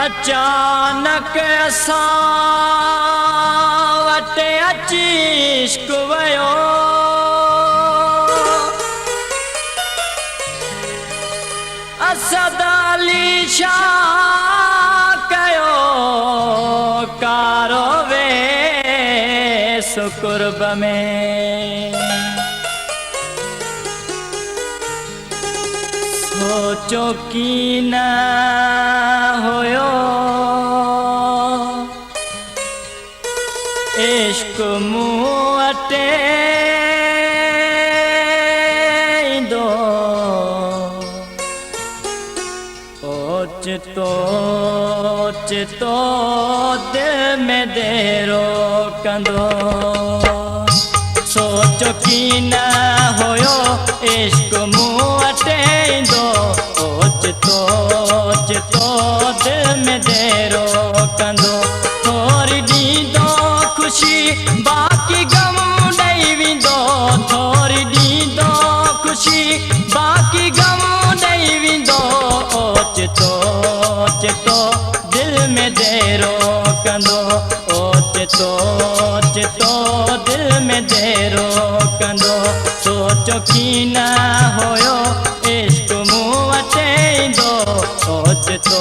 अचानक असां वटि अची इश्क वयो असद अली शाह कयो कारो वे सुकुर्ब में सोचो की न होयो इश्क मूं वटे ईंदो ओचितो चितो दिल में देरो कंदो सोचो की न होयो इश्क मूं वटे ईंदो ओचितो चितो दिल में देरो कंदो थोरी ॾींदो खुशी बाक़ी गम ॾेई वेंदो थोरी ॾींदो खुशी बाक़ी गम ॾेई वेंदो ओचितो चितो दिल में देरो कंदो ओचितो चितो दिल में देरो कंदो सोचो की न होयो इश्क मूं वटे ईंदो ओचितो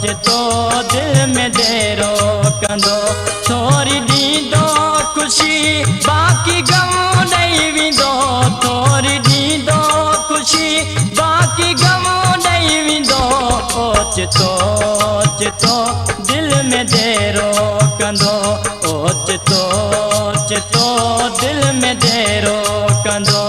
चितो दिल में देरो कंदो थोरी ॾींदो खुशी बाक़ी गम ॾेई वेंदो थोरी ॾींदो खुशी बाक़ी गम ॾेई वेंदो ओचितो चितो दिल में देरो कंदो ओचितो चितो दिल में देरो कंदो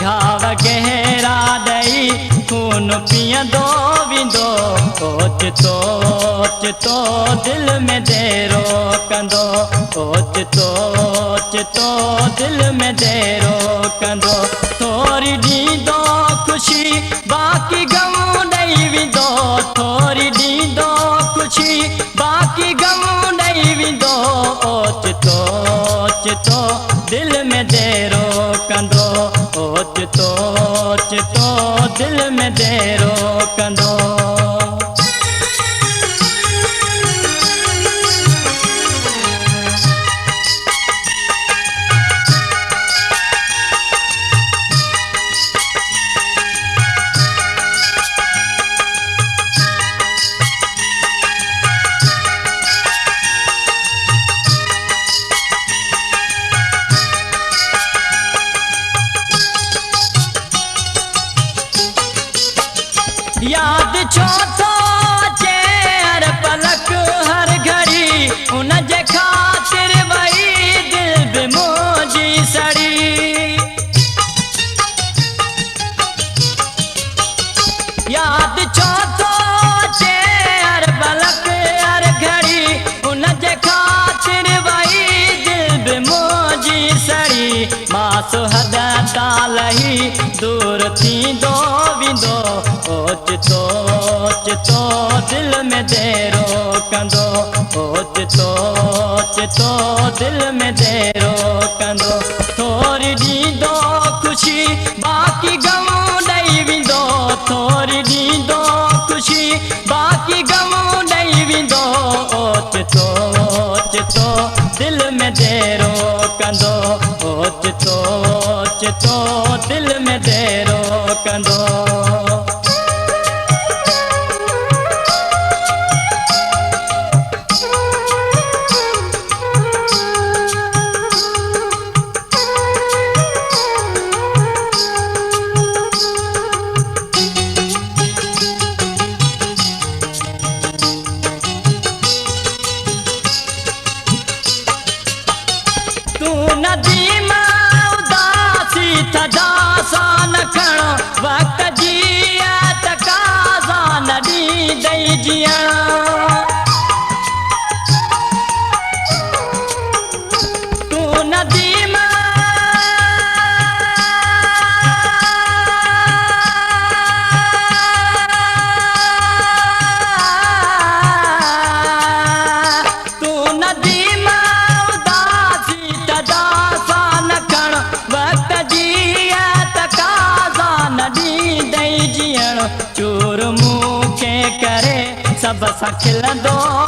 घाव गहरा ॾेई खून पीअंदो वेंदो ओचितो चितो दिल में देरो कंदो ओचितो चितो दिल में देरो कंदो थोरी ॾींदो खुशी बाक़ी गम ॾेई वेंदो थोरी ॾींदो खुशी बाक़ी गम ॾेई वेंदो ओचितो चितो दिल में देरो कंदो ओचितो चितो दिल में देरो कंदो याद छो थो अचे हर पलक हर घड़ी उन जे ख़ातिर वई दिल बि मुंहिंजी सड़ी याद छो थो अचे हर पलक हर घड़ी उन जे ख़ातिर वई दिल बि मुंहिंजी सड़ी मासो हद तालही दूर थींदो वेंदो ओचितो चितो दिल में देरो कंदो ओचितो चितो दिल में देरो कंदो थोरी ॾींदो खुशी बाक़ी गम ॾेई वेंदो थोरी ॾींदो खुशी बाक़ी गम ॾेई वेंदो ओचितो चितो दिल में देरो कंदो ओचितो चितो दिल में देरो कंदो थदा सां न खणो वक़्त जी तकाज़ा न ॾींदई जीअण तूं नदीम चूर मूंखे करे सभ सां खिलंदो